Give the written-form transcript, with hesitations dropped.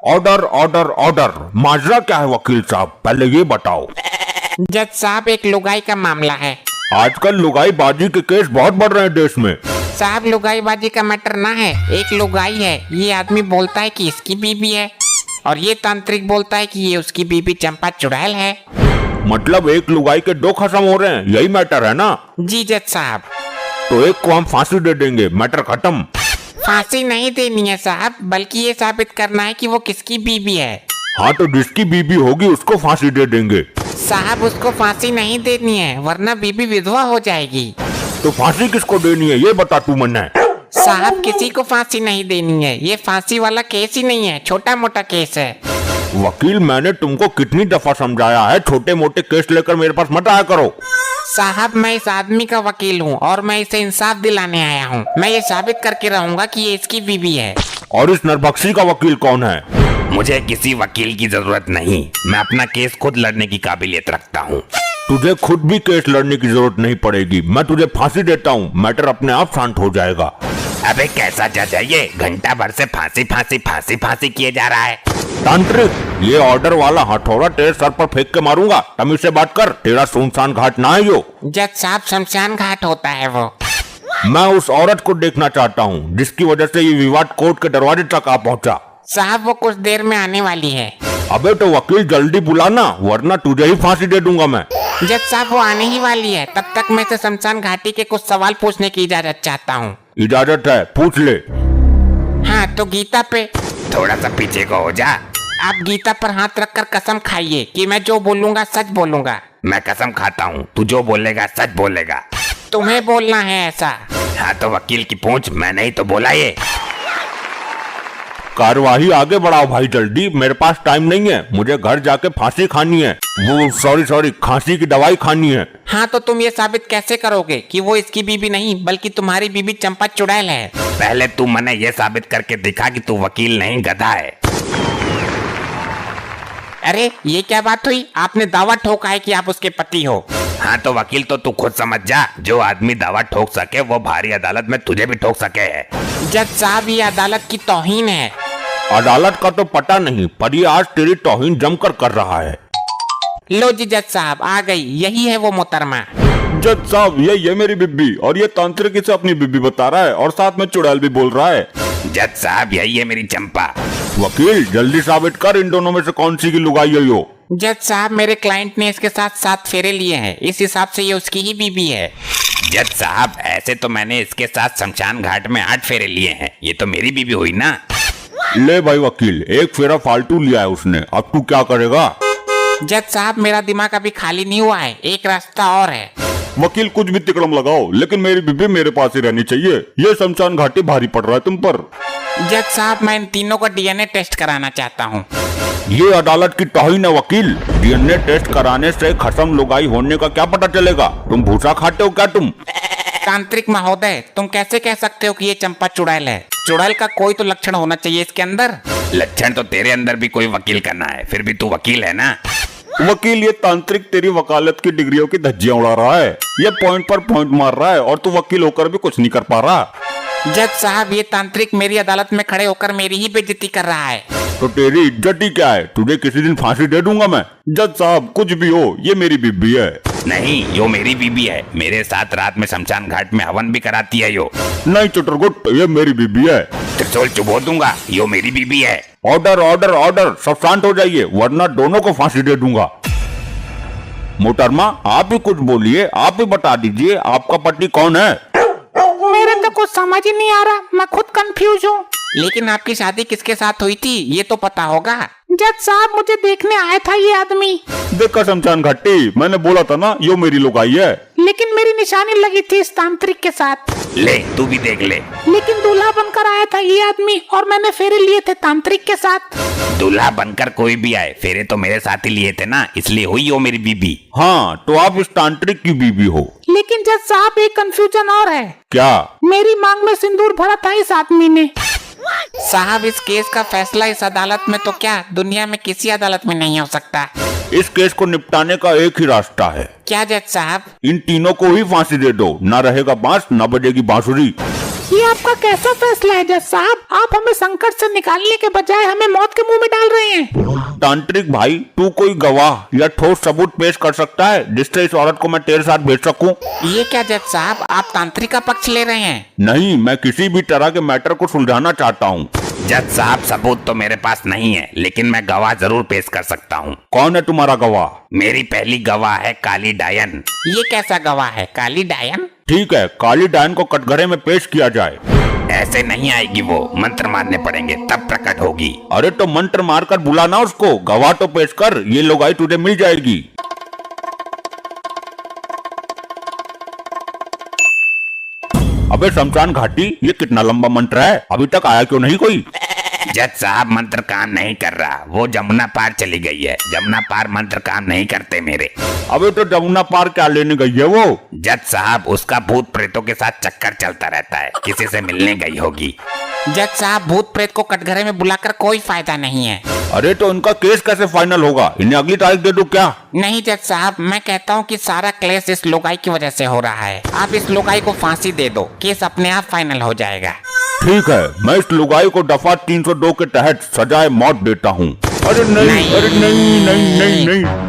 Order order order. माजरा क्या है वकील साहब, पहले ये बताओ। जज साहब, एक लुगाई का मामला है। आजकल लुगाई बाजी के केस बहुत बढ़ रहे हैं देश में। साहब, लुगाई बाजी का मैटर ना है। एक लुगाई है, ये आदमी बोलता है कि इसकी बीबी है और ये तांत्रिक बोलता है कि ये उसकी बीबी चंपा चुड़ैल है। मतलब एक लुगाई के दो खत्म हो रहे हैं, यही मैटर है ना? जी जज साहब। तो एक को हम फांसी दे देंगे, मैटर खत्म। फांसी नहीं देनी है साहब, बल्कि ये साबित करना है कि वो किसकी बीबी है। हाँ, तो जिसकी बीबी होगी उसको फांसी दे देंगे। साहब, उसको फांसी नहीं देनी है, वरना बीबी विधवा हो जाएगी। तो फांसी किसको देनी है ये बता तू मन्ना। साहब, किसी को फांसी नहीं देनी है। ये फांसी वाला केस ही नहीं है, छोटा मोटा केस है। वकील, मैंने तुमको कितनी दफा समझाया है, छोटे मोटे केस लेकर मेरे पास मत आया करो। साहब, मैं इस आदमी का वकील हूँ और मैं इसे इंसाफ दिलाने आया हूँ। मैं ये साबित करके रहूंगा कि ये इसकी बीवी है। और इस नरभक्षी का वकील कौन है? मुझे किसी वकील की जरूरत नहीं, मैं अपना केस खुद लड़ने की काबिलियत रखता हूँ। तुझे खुद भी केस लड़ने की जरूरत नहीं पड़ेगी, मैं तुझे फांसी देता हूँ, मैटर अपने आप शांत हो जाएगा। अबे कैसा जज है ये, घंटा भर से फांसी फांसी फांसी फांसी किए जा रहा है। तांत्रिक, ये ऑर्डर वाला हथौड़ा तेरे सर पर फेंक के मारूंगा, तमीज से बात कर। तेरा सुनसान घाट ना है यो। जज साहब, शमशान घाट होता है वो। मैं उस औरत को देखना चाहता हूँ जिसकी वजह से ये विवाद कोर्ट के दरवाजे तक आ पहुँचा। साहब, वो कुछ देर में आने वाली है। अबे तो वकील जल्दी बुलाना, वरना तुझे ही फांसी दे दूंगा मैं। जज साहब, वो आने ही वाली है। तब तक मैं इसे शमशान घाटी के कुछ सवाल पूछने की इजाजत चाहता हूँ। इजाजत है, पूछ ले। हाँ, तो गीता पे। थोड़ा सा पीछे को हो जा। आप गीता पर हाथ रखकर कसम खाइए कि मैं जो बोलूंगा सच बोलूंगा। मैं कसम खाता हूँ, तू जो बोलेगा सच बोलेगा। तुम्हें बोलना है ऐसा। हाँ तो वकील की पूछ, मैंने ही तो बोला ये। कार्यवाही आगे बढ़ाओ भाई जल्दी, मेरे पास टाइम नहीं है, मुझे घर जाके फांसी खानी है। वो सॉरी खांसी की दवाई खानी है। हाँ, तो तुम ये साबित कैसे करोगे कि वो इसकी बीबी नहीं बल्कि तुम्हारी बीबी चंपा चुड़ैल है? पहले तू मैंने ये साबित करके दिखा कि तू वकील नहीं गधा है। अरे ये क्या बात हुई? आपने दावा ठोका है कि आप उसके पति हो। हाँ तो वकील तो तू खुद समझ जा, जो आदमी दावा ठोक सके वो भारी अदालत में तुझे भी ठोक सके है। जज साहब, ये अदालत की तौहीन है। अदालत का तो पता नहीं, पर ये आज तेरी तौहीन जमकर कर रहा है। लो जी जज साहब, आ गई, यही है वो मोहतरमा। जज साहब, ये मेरी बीबी, और ये तांत्रिक इसे अपनी बीबी बता रहा है और साथ में चुड़ैल भी बोल रहा है। जज साहब, यही है मेरी चंपा। वकील, जल्दी साबित कर इन दोनों में से कौन सी की लुगाई है यो। जज साहब, मेरे क्लाइंट ने इसके साथ 7 फेरे लिए हैं, इस हिसाब से ये उसकी ही बीबी है। जज साहब, ऐसे तो मैंने इसके साथ शमशान घाट में 8 फेरे लिए हैं, ये तो मेरी बीबी हुई ना। ले भाई वकील, एक फेरा फालतू लिया है उसने, अब तू क्या करेगा? जज साहब, मेरा दिमाग अभी खाली नहीं हुआ है, एक रास्ता और है। वकील, कुछ भी तिकड़म लगाओ, लेकिन मेरी बीबी मेरे पास ही रहनी चाहिए। ये शमशान घाटी भारी पड़ रहा है तुम पर। जज साहब, मैं इन तीनों का डीएनए टेस्ट कराना चाहता हूँ। ये अदालत की तौहीन है वकील, डीएनए टेस्ट कराने से खत्म लुगाई होने का क्या पता चलेगा? तुम भूसा खाते हो क्या तुम? तांत्रिक महोदय, तुम कैसे कह सकते हो कि ये चंपा चुड़ैल है? चुड़ैल का कोई तो लक्षण होना चाहिए इसके अंदर। लक्षण तो तेरे अंदर भी कोई वकील का ना है, फिर भी तू वकील है ना। वकील, ये तांत्रिक तेरी वकालत की डिग्रियों की धज्जियां उड़ा रहा है, ये पॉइंट पर पॉइंट मार रहा है और तू वकील होकर भी कुछ नहीं कर पा रहा। जज साहब, ये तांत्रिक मेरी अदालत में खड़े होकर मेरी ही बेइज्जती कर रहा है। तो तेरी इज्जत ही क्या है? तुझे किसी दिन फांसी दे दूंगा मैं। जज साहब, कुछ भी हो, ये मेरी बीबी है। नहीं, यो मेरी बीबी है, मेरे साथ रात में शमशान घाट में हवन भी कराती है यो। नहीं चुटरगुट, ये मेरी बीबी है। त्रिशूल चुबो दूंगा, यो मेरी बीबी है। ऑर्डर ऑर्डर ऑर्डर, सब शांत हो जाइए, वरना दोनों को फांसी दे दूंगा। मोहतरमा, आप ही कुछ बोलिए, आप ही बता दीजिए आपका पति कौन है? मेरे तो कुछ समझ ही नहीं आ रहा, मैं खुद कंफ्यूज हूँ। लेकिन आपकी शादी किसके साथ हुई थी ये तो पता होगा। जज साहब, मुझे देखने आया था ये आदमी। देखा शमशान घाटी, मैंने बोला था ना यो मेरी लुगाई है। लेकिन मेरी निशानी लगी थी इस तांत्रिक के साथ। ले तू भी देख ले। लेकिन दूल्हा बनकर आया था ये आदमी और मैंने फेरे लिए थे तांत्रिक के साथ। दूल्हा बनकर कोई भी आए, फेरे तो मेरे साथ ही लिए थे ना, इसलिए हुई हो मेरी बीबी। हाँ, तो आप इस तांत्रिक की बीबी हो। लेकिन जज साहब, एक कंफ्यूजन और है। क्या? मेरी मांग में सिंदूर भरा था इस आदमी ने। साहब, इस केस का फैसला इस अदालत में तो क्या दुनिया में किसी अदालत में नहीं हो सकता। इस केस को निपटाने का एक ही रास्ता है। क्या जज साहब? इन तीनों को ही फांसी दे दो, ना रहेगा बांस ना बजेगी बांसुरी। ये आपका कैसा फैसला है जज साहब? आप हमें संकट से निकालने के बजाय हमें मौत के मुंह में डाल रहे हैं। तांत्रिक भाई, तू कोई गवाह या ठोस सबूत पेश कर सकता है जिससे इस औरत को मैं तेरे साथ भेज सकूं? ये क्या जज साहब, आप तांत्रिक का पक्ष ले रहे हैं? नहीं, मैं किसी भी तरह के मैटर को सुलझाना चाहता हूँ। जज साहब, सबूत तो मेरे पास नहीं है, लेकिन मैं गवाह जरूर पेश कर सकता हूँ। कौन है तुम्हारा गवाह? मेरी पहली गवाह है काली डायन। ये कैसा गवाह है, काली डायन? ठीक है, काली डायन को कटघरे में पेश किया जाए। ऐसे नहीं आएगी वो, मंत्र मारने पड़ेंगे तब प्रकट होगी। अरे तो मंत्र मारकर बुलाना उसको, गवाह तो पेश कर, ये लुगाई तुझे मिल जाएगी। अबे शमशान घाटी, ये कितना लंबा मंत्र है, अभी तक आया क्यों नहीं कोई? जज साहब, मंत्र काम नहीं कर रहा, वो जमुना पार चली गई है। जमुना पार मंत्र काम नहीं करते मेरे। अबे तो जमुना पार क्या लेने गई है वो? जज साहब, उसका भूत प्रेतों के साथ चक्कर चलता रहता है, किसी से मिलने गई होगी। जज साहब, भूत प्रेत को कटघरे में बुलाकर कोई फायदा नहीं है। अरे तो उनका केस कैसे फाइनल होगा? इन्हें अगली तारीख दे दूं क्या? नहीं जज साहब, मैं कहता हूँ कि सारा क्लेश इस लोगाई की वजह से हो रहा है। आप इस लोगाई को फांसी दे दो, केस अपने आप फाइनल हो जाएगा। ठीक है, मैं इस लुगाई को दफा 302 के तहत सजाए मौत देता हूँ। अरे नहीं, अरे नहीं नहीं नहीं नहीं